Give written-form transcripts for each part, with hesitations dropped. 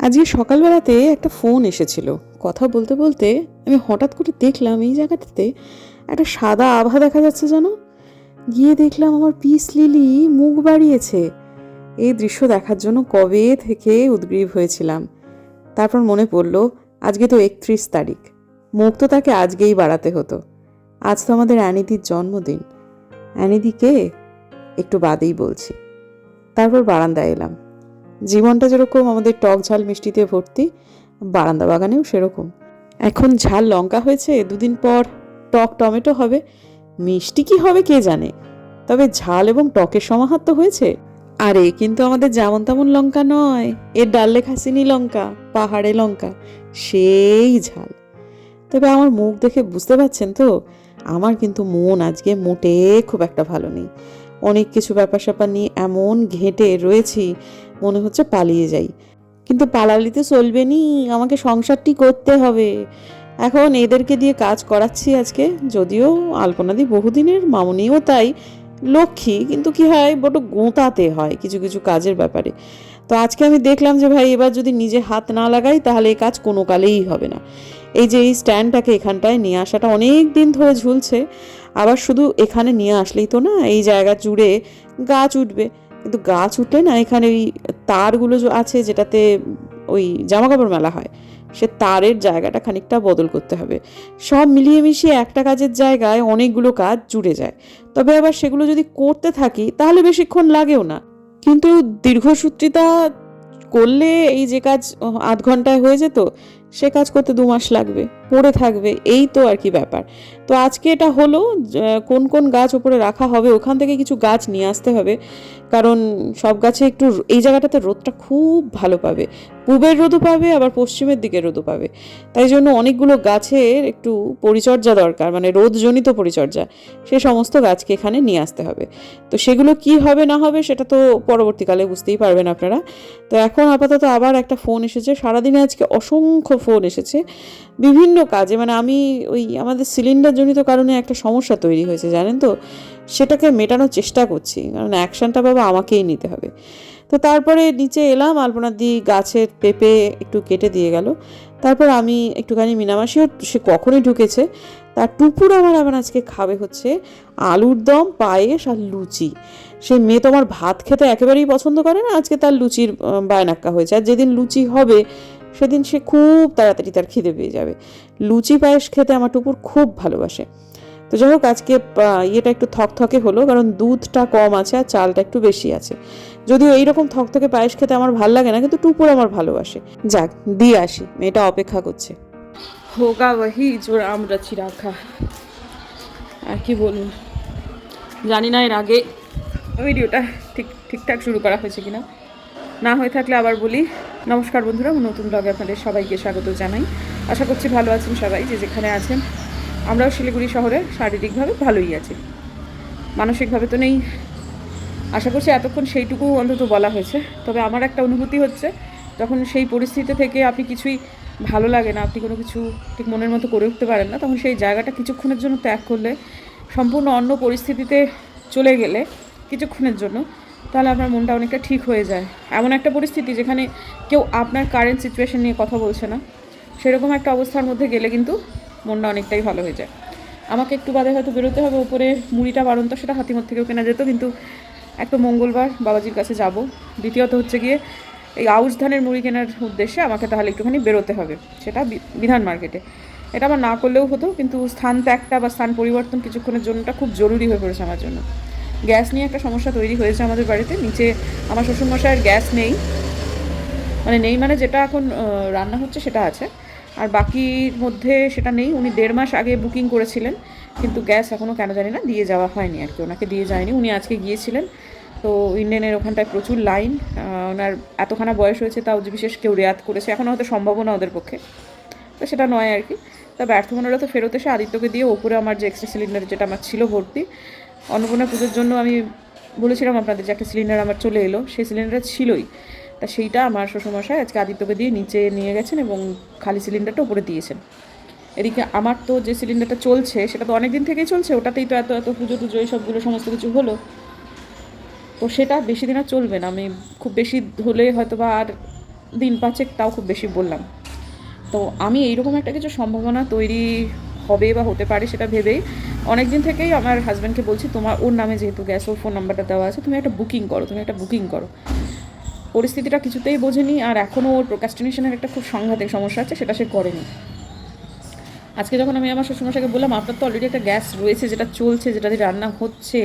আজকে সকালবেলাতে একটা ফোন এসেছিল। কথা বলতে বলতে আমি হঠাৎ করে দেখলাম এই জায়গাটাতে একটা সাদা আভা দেখা যাচ্ছে যেন। গিয়ে দেখলাম আমার পিস লিলি মুখ বাড়িয়েছে। এই দৃশ্য দেখার জন্য কবে থেকে উদগ্রীব হয়েছিলাম। তারপর মনে পড়ল আজকে তো 31 তারিখ, মুখ তো তাকে আজকেই বাড়াতে হতো। আজ তো আমাদের অ্যানিদির জন্মদিন। অ্যানিদিকে একটু বাদেই বলছি। তারপর বারান্দায় এলাম। জীবনটা যেরকম আমাদের টক ঝাল মিষ্টিতে ভর্তি, বারান্দা বাগানেও সেরকম। এখন ঝাল লঙ্কা হয়েছে, দুদিন পর টক টমেটো হবে। মিষ্টি কি হবে কে জানে, তবে ঝাল এবং টকের সমাহার তো হয়েছে। আর এ কিন্তু আমাদের যেমন তেমন লঙ্কা নয়, এর ডাল লেখা চিনি লঙ্কা, পাহাড়ে লঙ্কা, সেই ঝাল। তবে আমার মুখ দেখে বুঝতে পারছেন তো, আমার কিন্তু মন আজকে মোটে খুব একটা ভালো নেই। অনেক কিছু ব্যাপার স্যাপার নিয়ে এমন ঘেঁটে রয়েছি, মনে হচ্ছে পালিয়ে যাই। কিন্তু পালালে তো চলবে নি, আমাকে সংসারটি করতে হবে। এখন এদেরকে দিয়ে কাজ করাচ্ছি আজকে, যদিও আলপনাদি বহুদিনের, মামুনিও তাই, লক্ষ্মী, কিন্তু কি হয় বড় গোঁতাতে হয় কিছু কিছু কাজের ব্যাপারে। তো আজকে আমি দেখলাম যে ভাই এবার যদি নিজে হাত না লাগাই তাহলে এই কাজ কোনো কালেই হবে না। এই যে এই স্ট্যান্ডটাকে এখানটায় নিয়ে আসাটা অনেক দিন ধরে ঝুলছে, আবার শুধু এখানে নিয়ে আসলেই তো না, এই জায়গা জুড়ে গাছ উঠবে। কিন্তু গাছ উঠলে না, এখানে ওই তারগুলো যে আছে যেটাতে ওই জামা কাপড় মেলা হয়, সে তারের জায়গাটা খানিকটা বদল করতে হবে। সব মিলিয়ে মিশিয়ে একটা কাজের জায়গায় অনেকগুলো কাজ জুড়ে যায়। তবে আবার সেগুলো যদি করতে থাকি তাহলে বেশিক্ষণ লাগেও না। কিন্তু দীর্ঘসূত্রিতা করলে এই যে কাজ আধ ঘন্টায় হয়ে যেত, সে কাজ করতে 2 মাস লাগবে, পড়ে থাকবে, এই তো আর কি ব্যাপার। তো আজকে এটা হলো, কোন কোন গাছ ওপরে রাখা হবে ওখান থেকে কিছু গাছ নিয়ে আসতে হবে। কারণ সব গাছে একটু এই জায়গাটাতে রোদটা খুব ভালো পাবে, পূবের রোদও পাবে আবার পশ্চিমের দিকে রোদও পাবে। তাই জন্য অনেকগুলো গাছের একটু পরিচর্যা দরকার, মানে রোদজনিত পরিচর্যা, সে সমস্ত গাছকে এখানে নিয়ে আসতে হবে। তো সেগুলো কি হবে না হবে সেটা তো পরবর্তীকালে বুঝতেই পারবেন আপনারা। তো এখন আপাতত আবার একটা ফোন এসেছে, সারাদিনে আজকে অসংখ্য ফোন এসেছে বিভিন্ন কাজে। মানে আমি ওই আমাদের সিলিন্ডার জনিত কারণে একটা সমস্যা তৈরি হয়েছে জানেন তো, সেটাকে মেটানোর চেষ্টা করছি, কারণ অ্যাকশনটা বাবা আমাকেই নিতে হবে। তো তারপরে নিচে এলাম, আলপনা দি গাছের পেঁপে একটু কেটে দিয়ে গেল। তারপর আমি একটুখানি, মিনামাসিও সে কখনই ঢুকেছে, তার টুপুর আবার আজকে খাবে হচ্ছে আলুর দম, পায়েস আর লুচি। সে মেয়ে তোমার ভাত খেতে একেবারেই পছন্দ করে না, আজকে তার লুচির বায়নাক্কা হয়েছে। আর যেদিন লুচি হবে সেদিন সে খুব তাড়াতাড়ি তার খিদে পেয়ে যাবে। লুচি পায়েস খেতে আমার টুপুর খুব ভালোবাসে। তো যাই হোক, আজকে ইয়েটা একটু থকথকে হলো, কারণ দুধটা কম আছে আর চালটা একটু বেশি আছে। যদিও এইরকম থকথকে পায়েস খেতে আমার ভালো লাগে না, কিন্তু টুপুর আমার ভালোবাসে। যাক, দিয়ে আসি, মেয়েটা অপেক্ষা করছে। হোগা ওয়াহি জো রাম রচি রাখা। আর কি বলুন, জানি না এর আগে ভিডিওটা ঠিকঠাক শুরু করা হয়েছে কিনা, না হয়ে থাকলে আবার বলি। নমস্কার বন্ধুরা, নতুন ব্লগে আপনাদের সবাইকে স্বাগত জানাই। আশা করছি ভালো আছেন সবাই, যে যেখানে আছেন। আমরাও শিলিগুড়ি শহরে শারীরিকভাবে ভালোই আছি, মানসিকভাবে তো নেই। আশা করছি এতক্ষণ সেইটুকু অন্তত বলা হয়েছে। তবে আমার একটা অনুভূতি হচ্ছে, যখন সেই পরিস্থিতি থেকে আপনি কিছুই ভালো লাগে না, আপনি কোনো কিছু ঠিক মনের মতো করে উঠতে পারেন না, তখন সেই জায়গাটা কিছুক্ষণের জন্য ত্যাগ করলে, সম্পূর্ণ অন্য পরিস্থিতিতে চলে গেলে কিছুক্ষণের জন্য, তাহলে আপনার মনটা অনেকটা ঠিক হয়ে যায়। এমন একটা পরিস্থিতি যেখানে কেউ আপনার কারেন্ট সিচুয়েশন নিয়ে কথা বলছে না, সেরকম একটা অবস্থার মধ্যে গেলে কিন্তু মনটা অনেকটাই ভালো হয়ে যায়। আমাকে একটু বাদে হয়তো বেরোতে হবে, উপরে মুড়িটা বারন্ত, সেটা হাতিমত থেকেও কেনা যেত, কিন্তু এক তো মঙ্গলবার বাবাজির কাছে যাব, দ্বিতীয়ত হচ্ছে গিয়ে এই আউশ ধানের মুড়ি কেনার উদ্দেশ্যে আমাকে তাহলে একটুখানি বেরোতে হবে, সেটা বিধান মার্কেটে। এটা আমার না করলেও হতো, কিন্তু স্থান ত্যাগটা বা স্থান পরিবর্তন কিছুক্ষণের জন্যটা খুব জরুরি হয়ে পড়েছে আমার জন্য। গ্যাস নিয়ে একটা সমস্যা তৈরি হয়েছে আমাদের বাড়িতে। নিচে আমার শ্বশুরমশাইয়ের গ্যাস নেই, মানে যেটা এখন রান্না হচ্ছে সেটা আছে, আর বাকির মধ্যে সেটা নেই। উনি 1.5 মাস আগে বুকিং করেছিলেন, কিন্তু গ্যাস এখনও কেন জানি না দিয়ে যাওয়া হয়নি আর কি, ওনাকে দিয়ে যায়নি। উনি আজকে গিয়েছিলেন, তো ইন্ডিয়ানের ওখানটায় প্রচুর লাইন। ওনার এতখানা বয়স হয়েছে, তাও যে বিশেষ কেউ রেয়াত করেছে এখনও হয়তো সম্ভবও না ওদের পক্ষে, তো সেটা নয় আর কি। তা ব্যর্থ মনোরা তো ফেরত এসে আদিত্যকে দিয়ে ওপরে আমার যে এক্সট্রা সিলিন্ডার যেটা আমার ছিল ভর্তি, অন্নপূর্ণা পুজোর জন্য আমি বলেছিলাম আপনাদের যে একটা সিলিন্ডার আমার চলে এলো, সেই সিলিন্ডার ছিলই। তা সেইটা আমার শ্বশুরমশাই আজকে আদিত্যকে দিয়ে নিচে নিয়ে গেছেন এবং খালি সিলিন্ডারটা উপরে দিয়েছেন। এদিকে আমার তো যে সিলিন্ডারটা চলছে সেটা তো অনেক দিন থেকেই চলছে, ওটাতেই তো এত পুজো টুজো এইসবগুলো সমস্ত কিছু হলো। তো সেটা বেশি দিন আর চলবে না, আমি খুব বেশি হলে হয়তো বা আর দিন 5 তাও খুব বেশি বললাম। তো আমি এইরকম একটা কিছু সম্ভাবনা তৈরি হবে বা হতে পারে সেটা ভেবেই অনেক দিন থেকেই আমার হাজব্যান্ডকে বলছি, তোমার ওর নামে যেহেতু গ্যাস ওর ফোন নাম্বারটা দেওয়া আছে, তুমি একটা বুকিং করো। পরিস্থিতিটা কিছুতেই বোঝেনি, আর এখনও ওর প্রোক্রাস্টিনেশনের একটা খুব সাংঘাতিক সমস্যা আছে, সেটা সে করেনি। আজকে যখন আমি আমার শ্বশুরমশাইকে বললাম, আপনার তো অলরেডি একটা গ্যাস রয়েছে যেটা চলছে, যেটা দিয়ে রান্না হচ্ছে,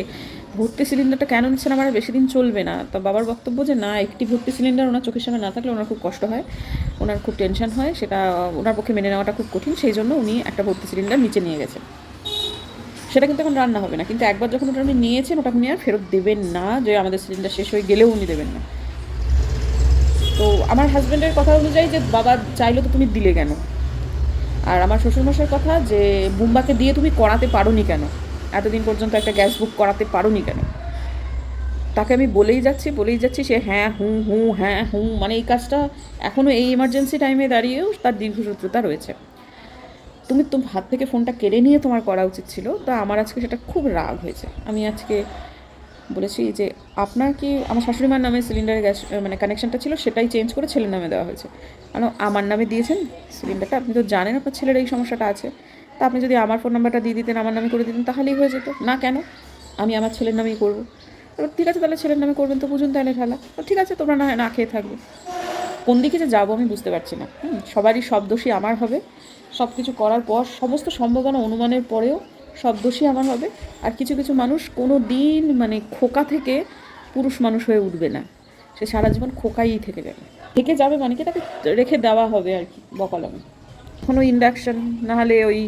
ভর্তি সিলিন্ডারটা কেন নিচ্ছেন, আমার আর বেশি দিন চলবে না। তো বাবার বক্তব্য যে না, একটি ভর্তি সিলিন্ডার ওনার চোখের সামনে না থাকলে ওনার খুব কষ্ট হয়, ওনার খুব টেনশন হয়, সেটা ওনার পক্ষে মেনে নেওয়াটা খুব কঠিন, সেই জন্য উনি একটা ভর্তি সিলিন্ডার নিচে নিয়ে গেছেন। সেটা কিন্তু এখন রান্না হবে না, কিন্তু একবার যখন ওটা উনি নিয়েছেন, ওটা উনি আর ফেরত দেবেন না, যে আমাদের সিলিন্ডার শেষ হয়ে গেলেও উনি দেবেন না। তো আমার হাজব্যান্ডের কথা অনুযায়ী যে বাবা চাইলো তো তুমি দিলে কেন, আর আমার শ্বশুরমশাইয়ের কথা যে বুম্বাকে দিয়ে তুমি করাতে পারো নি কেন, এতদিন পর্যন্ত একটা গ্যাস বুক করাতে পারো নি কেন। তাকে আমি বলেই যাচ্ছি, সে হ্যাঁ হুঁ, মানে এই কাজটা এখনও এই ইমার্জেন্সি টাইমে দাঁড়িয়েও তার দীর্ঘসূত্রতা রয়েছে। তুমি হাত থেকে ফোনটা কেড়ে নিয়ে তোমার করা উচিত ছিল। তা আমার আজকে সেটা খুব রাগ হয়েছে। আমি আজকে বলেছি যে আপনার কি, আমার শাশুড়িমার নামে সিলিন্ডারের গ্যাস মানে কানেকশানটা ছিল, সেটাই চেঞ্জ করে ছেলের নামে দেওয়া হয়েছে। কারণ আমার নামে দিয়েছেন সিলিন্ডারটা, আপনি তো জানেন আপনার ছেলের এই সমস্যাটা আছে। তা আপনি যদি আমার ফোন নাম্বারটা দিয়ে দিতেন, আমার নামে করে দিতেন, তাহলেই হয়ে যেত। না কেন, আমি আমার ছেলের নামেই করবো। এবার ঠিক আছে, তাহলে ছেলের নামে করবেন তো বুঝুন তাহলে ঠেলা। তো ঠিক আছে, তোমরা না খেয়ে থাকবে। কোন দিকে যে যাবো আমি বুঝতে পারছি না। সবারই সব দোষী আমার হবে, সব কিছু করার পর সমস্ত সম্ভাবনা অনুমানের পরেও সব দোষী আমার হবে। আর কিছু কিছু মানুষ কোনো দিন মানে খোকা থেকে পুরুষ মানুষ হয়ে উঠবে না, সে সারা জীবন খোকাই থেকে যাবে মানে কি, তাকে রেখে দেওয়া হবে আর কি বকলমে। কোনো ইন্ডাকশান না হলে ওই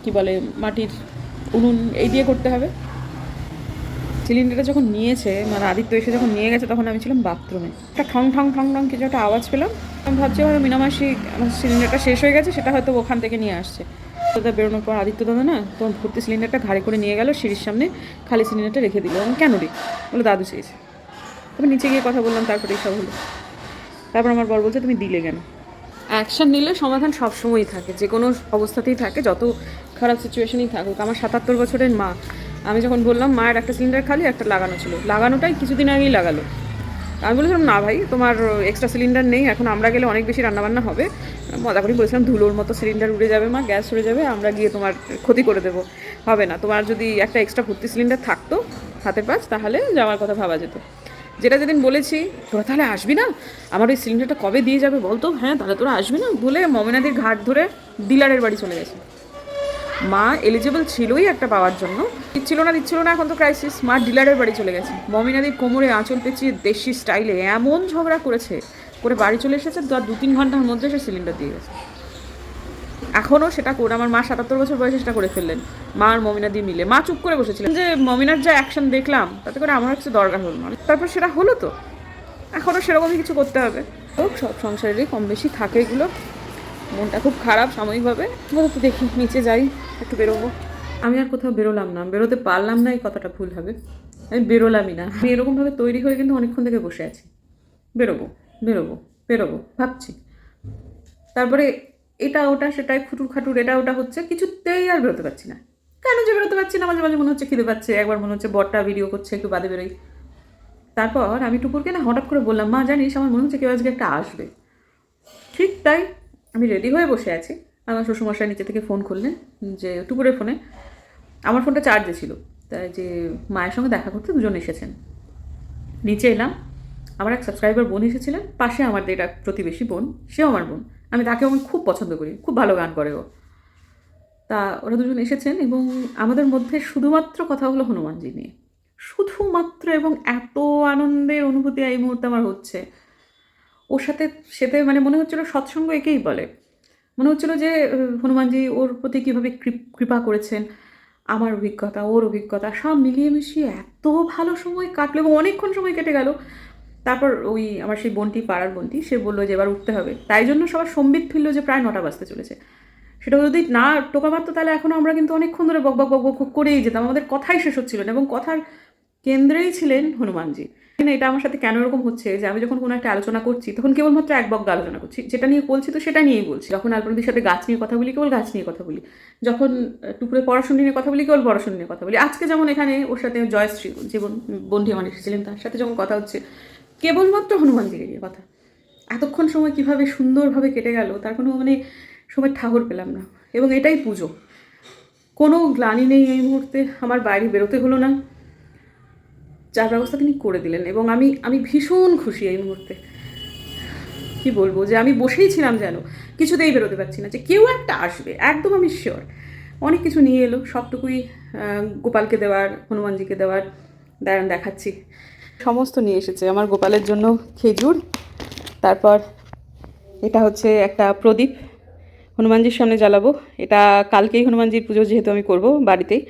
কী বলে মাটির উনুন, এই দিয়ে করতে হবে। সিলিন্ডারটা যখন নিয়েছে, মানে আদিত্য এসে যখন নিয়ে গেছে, তখন আমি ছিলাম বাথরুমে। একটা ঠং ঠং ঠং ঠং কিছু একটা আওয়াজ পেলাম। আমি ভাবছি হয়তো মিনামাসি আমার সিলিন্ডারটা শেষ হয়ে গেছে, সেটা হয়তো ওখান থেকে নিয়ে আসছে। দাদা বেরোনোর পর আদিত্য দাদা না তখন ভর্তি সিলিন্ডারটা ঘাড়ে করে নিয়ে গেল, সিঁড়ির সামনে খালি সিলিন্ডারটা রেখে দিল। আমি কেন রে, বলে দাদু চেয়েছে। তবে নিচে গিয়ে কথা বললাম, তারপরে এইসব হলো। তারপর আমার বর বলছে তুমি দিলে কেন। অ্যাকশান নিলে সমাধান সবসময়ই থাকে, যে কোনো অবস্থাতেই থাকে, যত খারাপ সিচুয়েশনই থাকুক। আমার 77 বছরের মা, আমি যখন বললাম মায়ের একটা সিলিন্ডার খালি, একটা লাগানো ছিল, লাগানোটাই কিছুদিন আগেই লাগালো। আমি বলেছিলাম না ভাই, তোমার এক্সট্রা সিলিন্ডার নেই, এখন আমরা গেলে অনেক বেশি রান্নাবান্না হবে। মজা করে বলেছিলাম ধুলোর মতো সিলিন্ডার উড়ে যাবে মা, গ্যাস উড়ে যাবে, আমরা গিয়ে তোমার ক্ষতি করে দেবো, হবে না। তোমার যদি একটা এক্সট্রা ভর্তি সিলিন্ডার থাকতো হাতের পাশ, তাহলে যাওয়ার কথা ভাবা যেত। যেটা যেদিন বলেছি, তোরা তাহলে আসবি না, আমার ওই সিলিন্ডারটা কবে দিয়ে যাবে বলতো, হ্যাঁ তাহলে তোরা আসবি না বলে মমিনাদির ঘাট ধরে ডিলারের বাড়ি চলে গেছে। মা এলিজিবল ছিলই একটা পাওয়ার জন্য, দিচ্ছিল না, এখন তো ক্রাইসিস। মা ডিলারের বাড়ি চলে গেছে, মমিনাদির কোমরে আঁচল পেঁচিয়ে দেশি স্টাইলে এমন ঝগড়া করে বাড়ি চলে এসেছে। 2-3 ঘন্টার মধ্যে সে সিলিন্ডার দিয়ে গেছে। এখনও সেটা করে, আমার মা 77 বছর বয়সে সেটা করে ফেললেন, মা আর মমিনা দিয়ে মিলে। মা চুপ করে বসেছিলেন, যে মমিনার যা অ্যাকশন দেখলাম তাতে করে আমার কিছু দরকার হলো না। তারপর সেটা হলো, তো এখনও সেরকমই কিছু করতে হবে। সব সংসারেরই কম বেশি থাকে এগুলো। মনটা খুব খারাপ সাময়িকভাবে। তো দেখি নিচে যাই, একটু বেরোবো। আমি আর কোথাও বেরোলাম না, বেরোতে পারলাম না, এই কথাটা ভুল হবে। আমি বেরোলামই না। আমি এরকমভাবে তৈরি হয়ে কিন্তু অনেকক্ষণ থেকে বসে আছি, বেরোবো বেরোবো বেরোবো ভাবছি। তারপরে এটা ওটা সেটাই খুটুর খাটুর এটা ওটা হচ্ছে, কিছুতেই আর বেরোতে পারছি না। কেন যে বেরোতে পারছি না, মাঝে মাঝে মনে হচ্ছে খিদে পাচ্ছে, একবার মনে হচ্ছে বরটা ভিডিও করছে, একটু বাদে বেরোই। তারপর আমি টুকুরকে না হঠাৎ করে বললাম, মা জানিস আমার মনে হচ্ছে কেউ আজকে একটা আসবে। ঠিক তাই, আমি রেডি হয়ে বসে আছি, আমার শ্বশুরমশাই নিচে থেকে ফোন করলেন, যে টুকুরের ফোনে। আমার ফোনটা চার্জে ছিল, তাই যে মায়ের সঙ্গে দেখা করতে দুজন এসেছেন। নিচে এলাম, আমার এক সাবস্ক্রাইবার বোন এসেছিলেন, পাশে আমার যেটা প্রতিবেশী বোন, সেও আমার বোন। তাকেও আমি খুব পছন্দ করি, খুব ভালো গান করে ও। তা ওরা দুজন এসেছেন এবং আমাদের মধ্যে শুধুমাত্র কথা হলো হনুমানজি নিয়ে, শুধুমাত্র। এবং এত আনন্দের অনুভূতি এই মুহূর্তে আমার হচ্ছে ওর সাথে সেতে, মানে মনে হচ্ছিলো সৎসঙ্গ একেই বলে। মনে হচ্ছিলো যে হনুমানজি ওর প্রতি কীভাবে কৃপা করেছেন, আমার অভিজ্ঞতা ওর অভিজ্ঞতা সব মিলিয়ে মিশিয়ে এত ভালো সময় কাটলো, এবং অনেকক্ষণ সময় কেটে গেল। তারপর ওই আমার সেই বোনটি, পাড়ার বোনটি, সে বললো যে এবার উঠতে হবে, তাই জন্য সবার সম্বিত ফিরল যে প্রায় 9টা বাজতে চলেছে। সেটা যদি না টোকা মারতো, তাহলে এখনও আমরা কিন্তু অনেকক্ষণ ধরে বক বক বক বক করেই যেতাম, আমাদের কথাই শেষ হচ্ছিল না। এবং কথার কেন্দ্রেই ছিলেন হনুমানজি। এটা আমার সাথে কেন এরকম হচ্ছে, যে আমি যখন কোনো একটা আলোচনা করছি, তখন কেবলমাত্র এক বক আলোচনা করছি, যেটা নিয়ে বলছি তো সেটা নিয়েই বলছি। যখন আলপনাদির সাথে গাছ নিয়ে কথা বলি, কেবল গাছ নিয়ে কথা বলি। যখন টুকুরে পড়াশোনা নিয়ে কথা বলি, কেবল পড়াশোনা নিয়ে কথা বলি। আজকে যেমন এখানে ওর সাথে জয়শ্রী, যে বন্ধু আমার এসেছিলেন, তার সাথে যখন কথা হচ্ছে, কেবলমাত্র হনুমানজিকে নিয়ে কথা। এতক্ষণ সময় কিভাবে সুন্দরভাবে কেটে গেল তার কোনো মানে সময় ঠাহর পেলাম না। এবং এটাই পুজো, কোনো গ্লানি নেই এই মুহূর্তে, আমার বাইরে বেরোতে হলো না, যার ব্যবস্থা তিনি করে দিলেন। এবং আমি আমি ভীষণ খুশি এই মুহূর্তে। কি বলবো, যে আমি বসেই ছিলাম যেন, কিছুতেই বেরোতে পারছি না, যে কেউ একটা আসবে, একদম আমি শিওর। অনেক কিছু নিয়ে এলো, সবটুকুই গোপালকে দেওয়ার, হনুমানজিকে দেওয়ার। দাঁড়ান দেখাচ্ছি। সমস্ত নিয়ে এসেছে আমার গোপালের জন্য। খেজুর, তারপর এটা হচ্ছে একটা প্রদীপ, হনুমানজির সামনে জ্বালাবো। এটা কালকেই হনুমানজির পুজো যেহেতু আমি করব বাড়িতেই,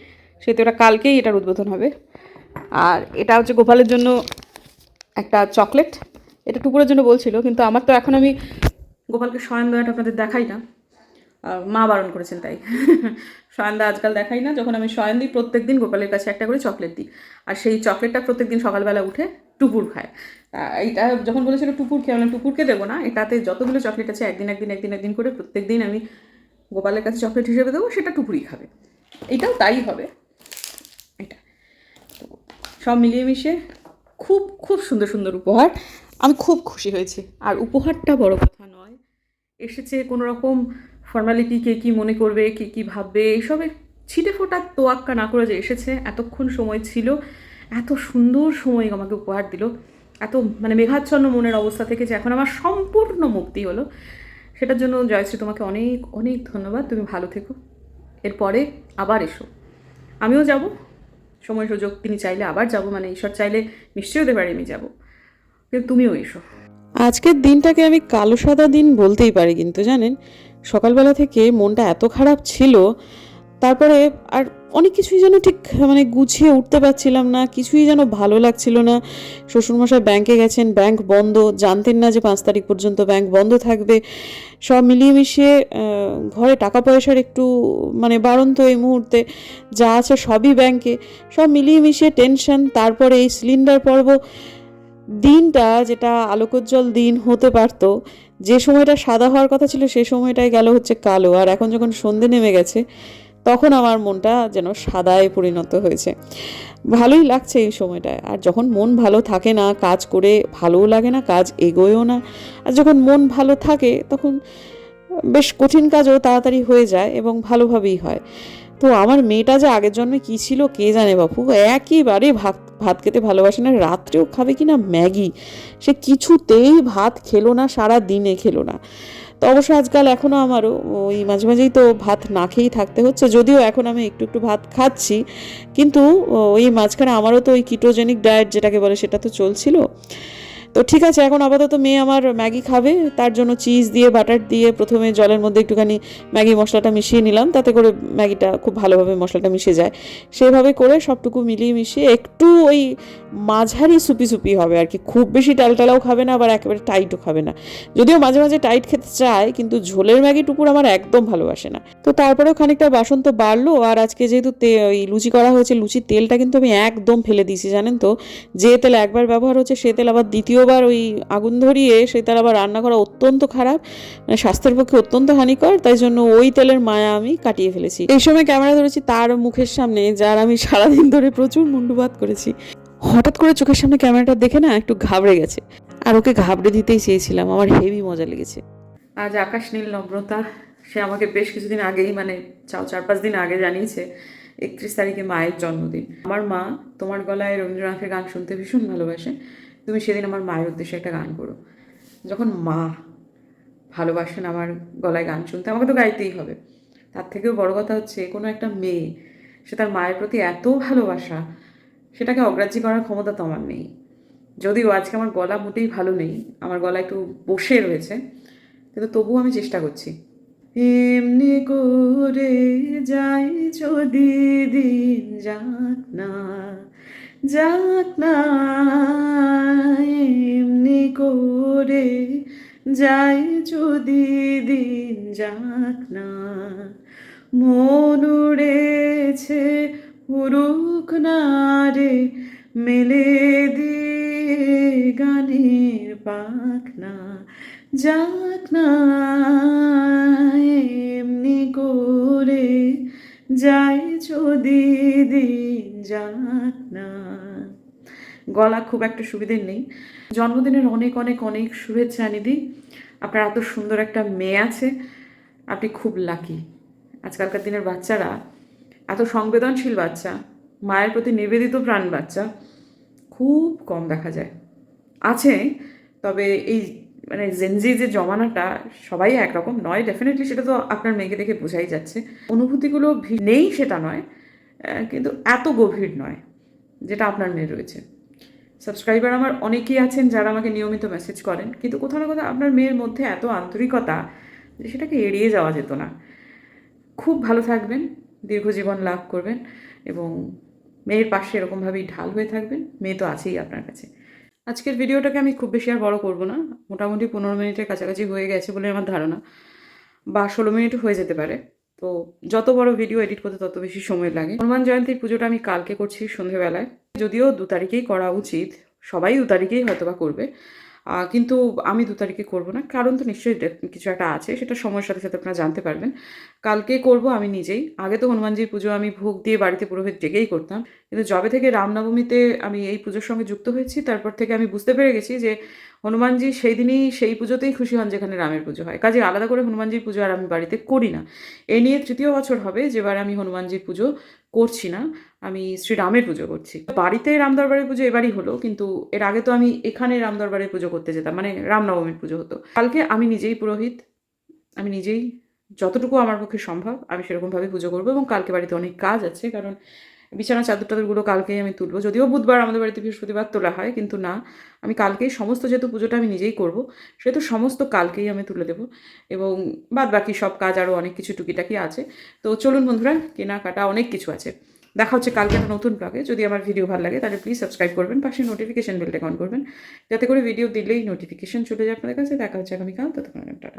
সেহেতু এটা কালকেই এটার উদ্বোধন হবে। আর এটা হচ্ছে গোপালের জন্য একটা চকলেট, এটা টুকুরের জন্য বলছিল, কিন্তু আমার তো এখন আমি গোপালকে শয়ন দেওয়াটা আপনাদের দেখাই না, মা বারণ করেছেন তাই। শয়ন দেওয়া আজকাল দেখাই না। যখন আমি শয়ন দিই প্রত্যেক দিন গোপালের কাছে একটা করে চকলেট দিই, আর সেই চকলেটটা প্রত্যেক দিন সকালবেলা উঠে টুপুর খায়। এইটা যখন বলেছিল টুপুর খেয়ে, মানে টুপুরকে দেবো না, এটাতে যতগুলো চকলেট আছে একদিন করে প্রত্যেক দিন আমি গোপালের কাছে চকলেট হিসেবে দেবো, সেটা টুপুরই খাবে। এটাও তাই হবে। এটা তো সব মিলিয়ে মিশিয়ে খুব খুব সুন্দর সুন্দর উপহার, আমি খুব খুশি হয়েছি। আর উপহারটা বড় কথা নয়, এসেছে কোনো রকম ফর্মালিটি, কে কী মনে করবে, কে কী ভাববে, এইসবে ছিটে ফোটা তোয়াক্কা না করে যে এসেছে, এতক্ষণ সময় ছিল, এত সুন্দর সময় আমাকে উপহার দিল, এত মানে মেঘাচ্ছন্ন মনের অবস্থা থেকে যে এখন আমার সম্পূর্ণ মুক্তি হলো, সেটার জন্য জয়শ্রী তোমাকে অনেক অনেক ধন্যবাদ। তুমি ভালো থেকো, এরপরে আবার এসো, আমিও যাব, সময় সুযোগ তিনি চাইলে আবার যাব, মানে ঈশ্বর চাইলে নিশ্চয়ই হতে পারে আমি যাব, কিন্তু তুমিও এসো। আজকের দিনটাকে আমি কালো সাদা দিন বলতেই পারি, কিন্তু জানেন সকালবেলা থেকে মনটা এত খারাপ ছিল, তারপরে আর অনেক কিছুই যেন ঠিক মানে গুছিয়ে উঠতে পারছিলাম না, কিছুই যেন ভালো লাগছিল না। শ্বশুরমশাই ব্যাংকে গেছেন, ব্যাংক বন্ধ, জানতেন না যে 5 তারিখ পর্যন্ত ব্যাংক বন্ধ থাকবে। সব মিলিয়ে মিশিয়ে ঘরে টাকা পয়সার একটু মানে বাড়ন্ত এই মুহূর্তে, যা আছে সবই ব্যাংকে, সব মিলিয়ে মিশিয়ে টেনশন। তারপরে এই সিলিন্ডার পর্ব, দিনটা যেটা আলোকোজ্জ্বল দিন হতে পারতো, যে সময়টা সাদা হওয়ার কথা ছিল সেই সময়টাই গেল হচ্ছে কালো। আর এখন যখন সন্ধে নেমে গেছে তখন আমার মনটা যেন সাদায় পরিণত হয়েছে। ভালোই লাগছে এই সময়টায়। আর যখন মন ভালো থাকে না, কাজ করে ভালোও লাগে না, কাজ এগোয়ও না। আর যখন মন ভালো থাকে তখন বেশ কঠিন কাজও তাড়াতাড়ি হয়ে যায় এবং ভালোভাবেই হয়। তো আমার মেয়েটা যে আগের জন্মে কী ছিল কে জানে বাপু, একেবারে ভাত ভাত খেতে ভালোবাসে না, রাত্রেও খাবে কি না ম্যাগি, সে কিছুতেই ভাত খেলো না, সারা দিনে খেলো না। তো অবশ্য আজকাল এখনও আমারও ওই মাঝে মাঝেই তো ভাত না খেয়েই থাকতে হচ্ছে, যদিও এখন আমি একটু একটু ভাত খাচ্ছি, কিন্তু ওই মাঝখানে আমারও তো ওই কিটোজেনিক ডায়েট যেটাকে বলে সেটা তো চলছিল। তো ঠিক আছে, এখন আপাতত মেয়ে আমার ম্যাগি খাবে, তার জন্য চিজ দিয়ে বাটার দিয়ে প্রথমে জলের মধ্যে একটুখানি ম্যাগি মশলাটা মিশিয়ে নিলাম, তাতে করে ম্যাগিটা খুব ভালোভাবে মশলাটা মিশে যায়। সেভাবে করে সবটুকু মিলিয়ে মিশিয়ে একটু ওই মাঝারি সুপি সুপি হবে আর কি, খুব বেশি টালটালাও খাবে না, আবার একেবারে টাইটও খাবে না। যদিও মাঝে মাঝে টাইট খেতে চায়, কিন্তু ঝোলের ম্যাগি টুকুর আমার একদম ভালোবাসে না। তো তারপরেও খানিকটা বাসন তো বাড়লো। আর আজকে যেহেতু ওই লুচি করা হয়েছে, লুচির তেলটা কিন্তু আমি একদম ফেলে দিয়েছি, জানেন তো। যে তেল একবার ব্যবহার হচ্ছে সে তেল আবার দ্বিতীয়বার ওই আগুন ধরিয়ে সে তেল আবার রান্না করা অত্যন্ত খারাপ, মানে স্বাস্থ্যের পক্ষে অত্যন্ত হানিকর, তাই জন্য ওই তেলের মায়া আমি কাটিয়ে ফেলেছি। এই সময় ক্যামেরা ধরেছি তার মুখের সামনে, যার আমি সারাদিন ধরে প্রচুর মুন্ডুপাত করেছি। হঠাৎ করে চোখের সামনে ক্যামেরাটা দেখে না একটু ঘাবড়ে গেছে, আর ওকে ঘাবড়ে দিতেই চেয়েছিলাম, আমার হেভি মজা লেগেছে। আজ আকাশ নীল নম্রতা, সে আমাকে বেশ কিছুদিন আগেই, মানে 4-5 দিন আগে জানিয়েছে 31 তারিখে মায়ের জন্মদিন। আমার মা তোমার গলায় রবীন্দ্রনাথের গান শুনতে ভীষণ ভালোবাসে, তুমি সেদিন আমার মায়ের উদ্দেশ্যে একটা গান করো। যখন মা ভালোবাসেন আমার গলায় গান শুনতে, আমাকে তো গাইতেই হবে। তার থেকেও বড় কথা হচ্ছে কোনো একটা মেয়ে, সে তার মায়ের প্রতি এত ভালোবাসা, সেটাকে অগ্রাহ্য করার ক্ষমতা তো আমার নেই। যদিও আজকে আমার গলা মোটেই ভালো নেই, আমার গলা একটু বসে রয়েছে, কিন্তু তবুও আমি চেষ্টা করছি। এমনি করে যাই যদি দিন, যাক না যাক না, এমনি করে যাই যদি দিন, যাক না, মন উড়েছে উড়ুক না রে, মেলে দিয়ে গানের পাখনা, যাক না, এমনি করে যাই যদি দিন, যাক না। গলা খুব একটা সুবিধের নেই। জন্মদিনের অনেক অনেক অনেক শুভেচ্ছা নিধি। আপনার এত সুন্দর একটা মেয়ে আছে, আপনি খুব লাকি। আজকালকার দিনের বাচ্চারা এত সংবেদনশীল বাচ্চা, মায়ের প্রতি নিবেদিত প্রাণ বাচ্চা খুব কম দেখা যায়। আছে, তবে এই মানে জেনজি যে জমানাটা সবাই একরকম নয় ডেফিনেটলি, সেটা তো আপনার মেয়েকে দেখে বোঝাই যাচ্ছে। অনুভূতিগুলো নেই সেটা নয়, কিন্তু এত গভীর নয় যেটা আপনার মেয়ে রয়েছে। সাবস্ক্রাইবার আমার অনেকেই আছেন যারা আমাকে নিয়মিত মেসেজ করেন, কিন্তু কোথাও না কোথাও আপনার মেয়ের মধ্যে এত আন্তরিকতা যে সেটাকে এড়িয়ে যাওয়া যেত না। খুব ভালো থাকবেন, দীর্ঘজীবন লাভ করবেন এবং মেয়ের পাশে এরকমভাবেই ঢাল হয়ে থাকবেন। মেয়ে তো আছেই আপনার কাছে। আজকের ভিডিওটাকে আমি খুব বেশি আর বড় করব না, মোটামুটি 15 মিনিটের কাছাকাছি হয়ে গেছে বলে আমার ধারণা, বা 16 মিনিটও হয়ে যেতে পারে। তো যত বড় ভিডিও এডিট করতে তত বেশি সময় লাগে। হনুমান জয়ন্তীর পুজোটা আমি কালকে করছি সন্ধেবেলায়, যদিও 2 তারিখেই করা উচিত, সবাই 2 তারিখেই হয়তো বা করবে, কিন্তু আমি 2 তারিখে করব না। কারণ তো নিশ্চয়ই কিছু একটা আছে, সেটা সময়ের সাথে সাথে আপনারা জানতে পারবেন। কালকে করব আমি নিজেই। আগে তো হনুমানজির পুজো আমি ভোগ দিয়ে বাড়িতে পুরোহিত ডেকেই করতাম, কিন্তু যবে থেকে রামনবমীতে আমি এই পুজোর সঙ্গে যুক্ত হয়েছি তারপর থেকে আমি বুঝতে পেরে গেছি যে হনুমানজি সেই দিনই সেই পুজোতেই খুশি হন যেখানে রামের পুজো হয়। কাজে আলাদা করে হনুমানজির পুজো আর আমি বাড়িতে করি না। এ নিয়ে 3য় বছর হবে যেবার আমি হনুমানজির পুজো করছি না, আমি শ্রীরামের পুজো করছি। বাড়িতে রাম দরবারের পুজো এবারই হলো, কিন্তু এর আগে তো আমি এখানে রাম দরবারের পুজো করতে যেতাম, মানে রামনবমীর পুজো হতো। কালকে আমি নিজেই পুরোহিত, আমি নিজেই যতটুকু আমার পক্ষে সম্ভব আমি সেরকমভাবে পুজো করবো। এবং কালকে বাড়িতে অনেক কাজ আছে, কারণ বিছানা চাদর টাদরগুলো কালকেই আমি তুলবো। যদিও বুধবার আমাদের বাড়িতে বৃহস্পতিবার তোলা হয়, কিন্তু না, আমি কালকেই সমস্ত, যেহেতু পুজোটা আমি নিজেই করব সেহেতু সমস্ত কালকেই আমি তুলে দেবো। এবং বাদ বাকি সব কাজ আরও অনেক কিছু টুকিটাকি আছে। তো চলুন বন্ধুরা, কেনাকাটা অনেক কিছু আছে। দেখা হচ্ছে কালকে একটা নতুন ব্লগে। যদি আমার ভিডিও ভালো লাগে তাহলে প্লিজ সাবস্ক্রাইব করবেন, পাশে নোটিফিকেশন বেলটা অন করবেন, যাতে করে ভিডিও দিলেই নোটিফিকেশন চলে যায় আপনাদের কাছে। দেখা হচ্ছে আগামীকাল, ততক্ষণ টাটা।